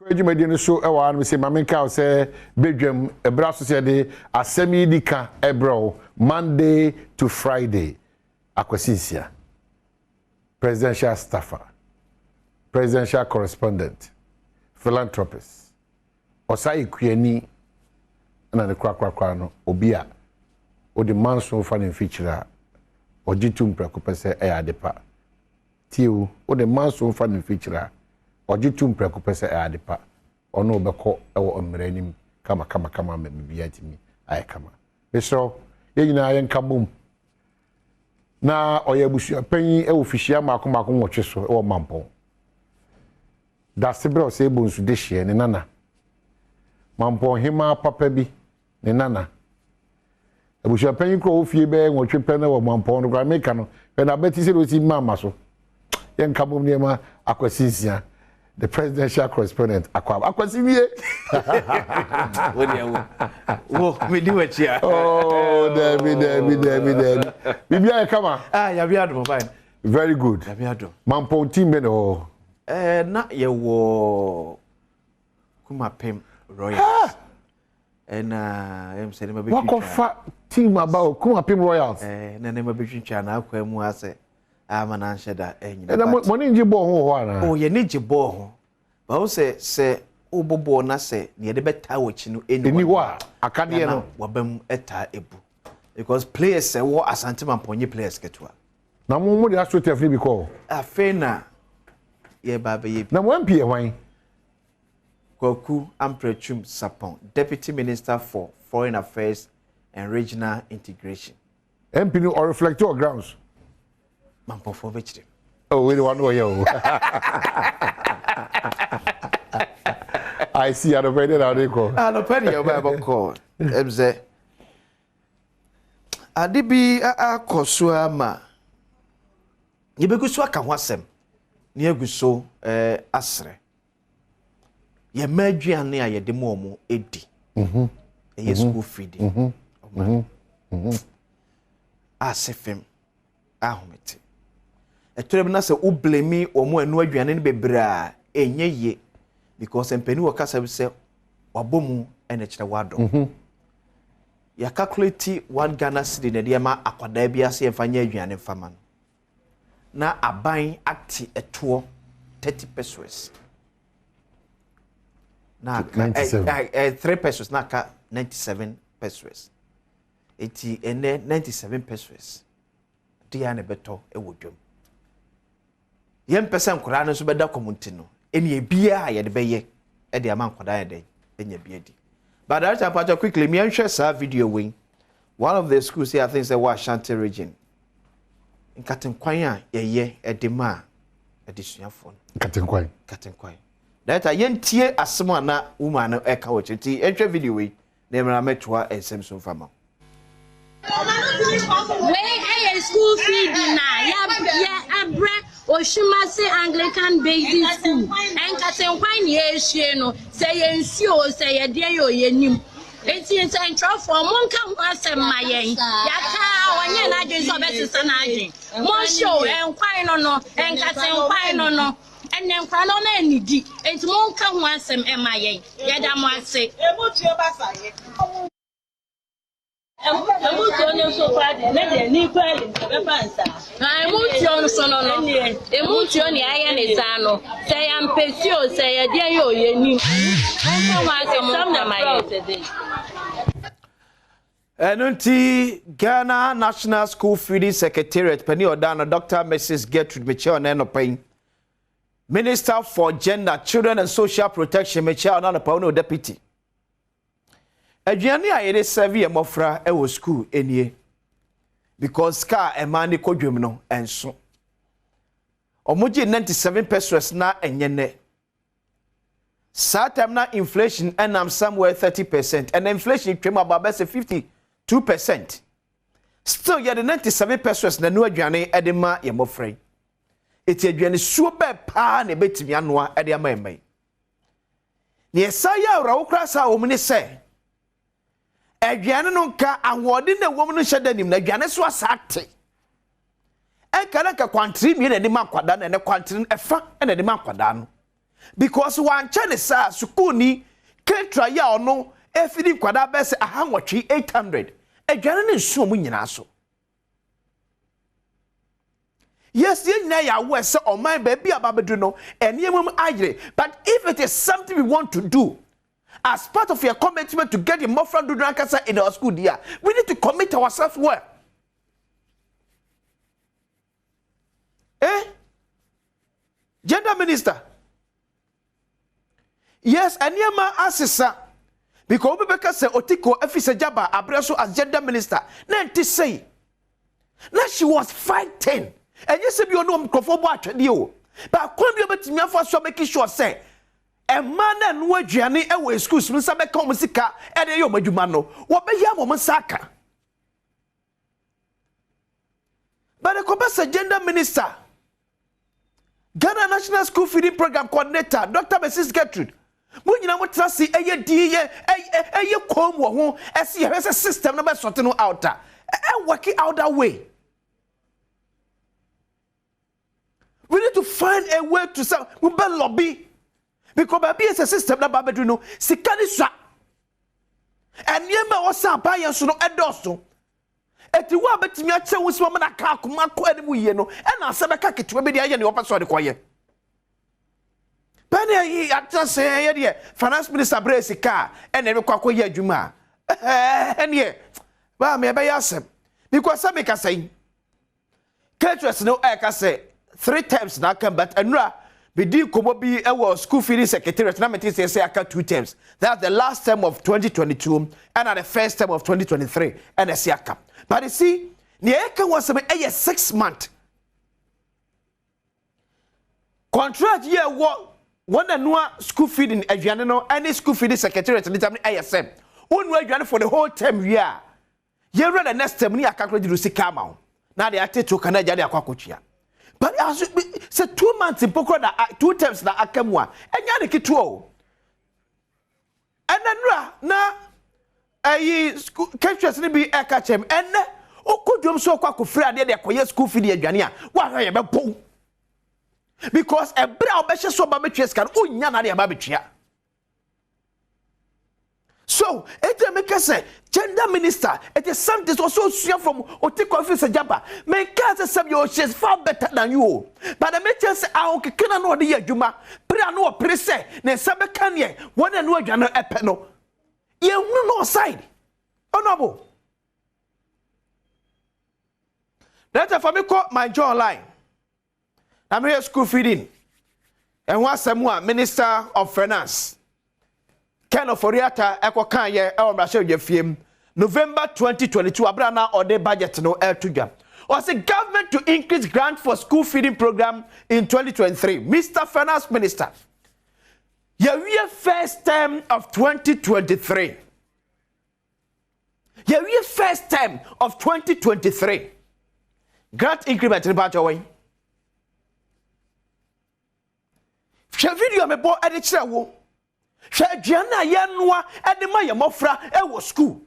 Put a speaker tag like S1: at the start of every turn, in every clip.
S1: Adwumadi no so e wa no say mamenka o say Badwam ebra so say de Asem yi dika ebro Monday to Friday akwasisia presidential staffer presidential correspondent philanthropist osai kuani na ne kwakwa no obi a odi manso fa ne feature ogitum prekopese e adepa tiu odi manso fa ne feature ogitum prekopese e adepa ono obekọ ewo omranim kama me bibia timi aye kama beso ye nyina aye nkabom na oyabusu panyin ewo fihia makoma nwotwe so ewo mampon da sebro se bonsu de hie ne nana mampon hima papa bi ne nana abusu panyin kro ofie be nwotwe pe na wo mampon no gra meka no pe na beti se do si mama so ye nkabom ne ma akwasinsia the presidential correspondent akwasinie
S2: wo me di wachia
S1: oh David bibia kama
S2: ya bi Adom fine
S1: very good
S2: ya bi Adom
S1: mampon team me no
S2: na ye wo kuma pem royals em se ne ma betwitwa
S1: wakofa team about kuma pem royals
S2: na ne ma betwitwa na akwa mu ase ama na nhyeda enyina
S1: na money nji bo ho ana
S2: oh ye ne nji bo ho ba wo se obobo na se ne de beta wachi no
S1: eni wa akade no
S2: wabam eta ebu because players say wo Asante Mamponye players ketwa
S1: na mo de astro tefri bi ko
S2: afena ye baba ye
S1: na mo mpie hwan
S2: Koku Amprechum Sapon Deputy Minister for Foreign Affairs and Regional Integration
S1: MP no or reflect your grounds
S2: Mampofo bechire
S1: oh we one way yo I see at over there now they call
S2: no penny your bible call emze adibi akoso ama yebeguso aka ho asem ne aguso asre ye maduane a ye de mo edi ye school feeding asefem ahomete etorem na se ublemi omo anu aduane ne bebra enye ye because empeni wakasa bi se wabomu ene kire wado ya calculate 1 Ghana cedi ne de ma akwada bi ase emfanya aduane fama na aban acti eto 30 pesos na 3 pesos na ka 97 pesos eti ene 97 pesos dia ne beto ewodwom yem pesa nkura no so beda community no eni ebia ye de beye e de ama nkwadaa ye de enya bia di but that time quickly me share sa video wing one of the schools here I think say wa Ashanti region in Katenkwan a ye e de ma adisuafo
S1: Katenkwan
S2: that yentie asemo na woman no e ka wo chiti enhwe video wing na emra metwa ensem so fama
S3: we school feeding na ya abre Oshimase Anglican Basic School en Katenkwan ye ehie no say ensuo say ye de yo yenim enti central for monka ho asem mayen yaka wonye na adwen so besesa na adwen mon show enkwan no en Katenkwan no enne nkwa no na anidi enti monka ho asem emayen yeda mo ase emutuo basaye emutuo no so fade na de ni kwali be pansa emutuo no so no emutuo ni aya ne za no say ampesio say ye de yo yenim onko wa se mo na maye
S2: Enunti Ghana National School Feeding Secretariat Penny Odana Dr. Mrs. Gertrude Michelle Nenopain Minister for Gender, Children and Social Protection Michelle Nanopa Deputy Aduane a yede serve ye mofra e wo school enie because car e man ni kodwem no enso omoje 97 pesos na enyene satam na inflation enam somewhere 30% and inflation twem about say 52% still ye the 97 pesos na no aduane e de ma ye mofra eti aduane suo be pa na betimi anoa e de ama emai ne esaya ora wo kra sa wo mni se aduane no nka awode na wom no hyedanim na aduane so asate e kana ka kwantri mi na ni makwada na ne kwantri efa na ni makwada no because one chane sa school ni ketra ya ono efidi kwada be se ahanwotwe 800 adwane ne nsuo mu nyina so. Yes, you know ya we say on my baby ababedu no eniemum agre, but if it is something we want to do as part of your commitment to get the more from Dudrankasa in our school there, we need to commit ourselves well. Gender minister. Yes, eniema asisa because Obeka say Otiko Efise Jaba Abreso as gender minister. Then to say now she was 5'10". And you say you know microphone watch you. But come you bet me for so make sure say a man and no journey away schools mun sabe come sika e dey yo madwuma no wo be ya mo saka. But the Kobasa gender minister, Ghana National School Feeding Program Coordinator, Dr. Mrs. Gertrude, mun nyina mo trasi eye di eye kom wo ho e see a system no be sort no out e work out that way. We need to find a way to sell. We better lobby because baby is a system that baby do no. Sikani sa. And yema wasa pa yanso no edoso. Eti wa betimi a che wonso ma na ka akoma ko ene mu ye no. E na asa be ka ketwe be dia ye ne opa de koye. Bani yi ata se ye de finance minister Brace ka ene be kwa koye adwuma. Ene ba me be Asem. Because some make say Caterers no e ka say 3 times now come but anura bidi komo bi ewo school feeding secretariat na meti say aka 2 times. That's the last term of 2022 and at the first term of 2023 and the aka. But you see the aka was a 6 month contract year one and school feeding aduane no any school feeding secretariat ni tam Asem one aduane for the whole term year the next term ni aka credit sika ma na they ate to kana jade akwakotua. But as say 2 months in Pokro that 2 times na akamwa enya de kituo enanura na ayi Caterers ni bi ekachem enne okodwom so kwa kofra de koye school feed aduane a wa hwe ye bebo because ebra obehye so ba betwe ska onya na de ba betwea. So, it make us say, gender minister, it is something also from Otiko Office Jaba. Make us say she's far better than you. But the make say, I can know the Juma, Prano Prese, Nesabe Kanye, one and one general epeno. You no side. Honorable. That's for me call my jaw line. I'm here school feeding. And what's someone Minister of Finance. Ken of Oriata Eko Kanye El Fiem November 2022 Abrana or the budget no air to was the government to increase grant for school feeding program in 2023. Mr. Finance Minister, your first term of 2023. Your first term of 2023. Grant increment in the way. Shall video me bo edit wo. Shajana yanwa edema ya mofra ewo school.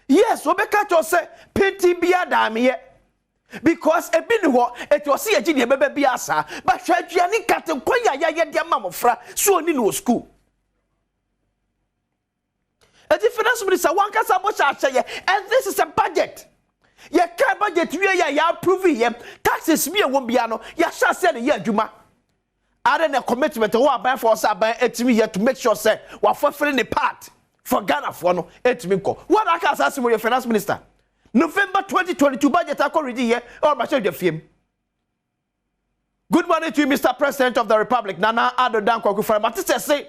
S2: Yes, obeka to say penti bia dame because ebi ni ho eti ye gidi bebe bia sa but shajani kate kwaya ya de mofra so ni no school. Eti finance minister wan kasa bo sha ye and this is a budget. Ye ka budget we ya approve ye taxes me won bia no ya sha say ne ye adwuma. Are a commitment who are buying for us here to make sure say we're fulfilling the part for Ghana for no what I can ask your finance minister. November 2022 budget already here or the film. Good morning to you, Mr. President of the Republic. Nana Adom Kwakufara. Matisse say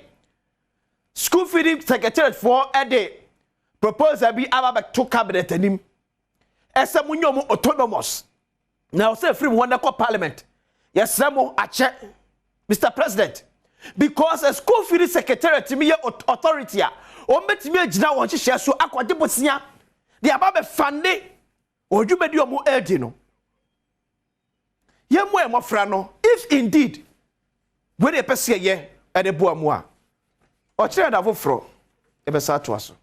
S2: school feeding secretariat for a day proposal be about to cabinet and him. Asem munyomo autonomous. Now say free one parliament. Yes, Samo Ache. Mr. President, because a school feeding secretariat to me authority, or met me now on share so aquadiposia, the ababe fande, or you made your more erdino. Yemwe mofrano, if indeed, when a pesia ye at a boamois, or chair of fro, ever sat to us.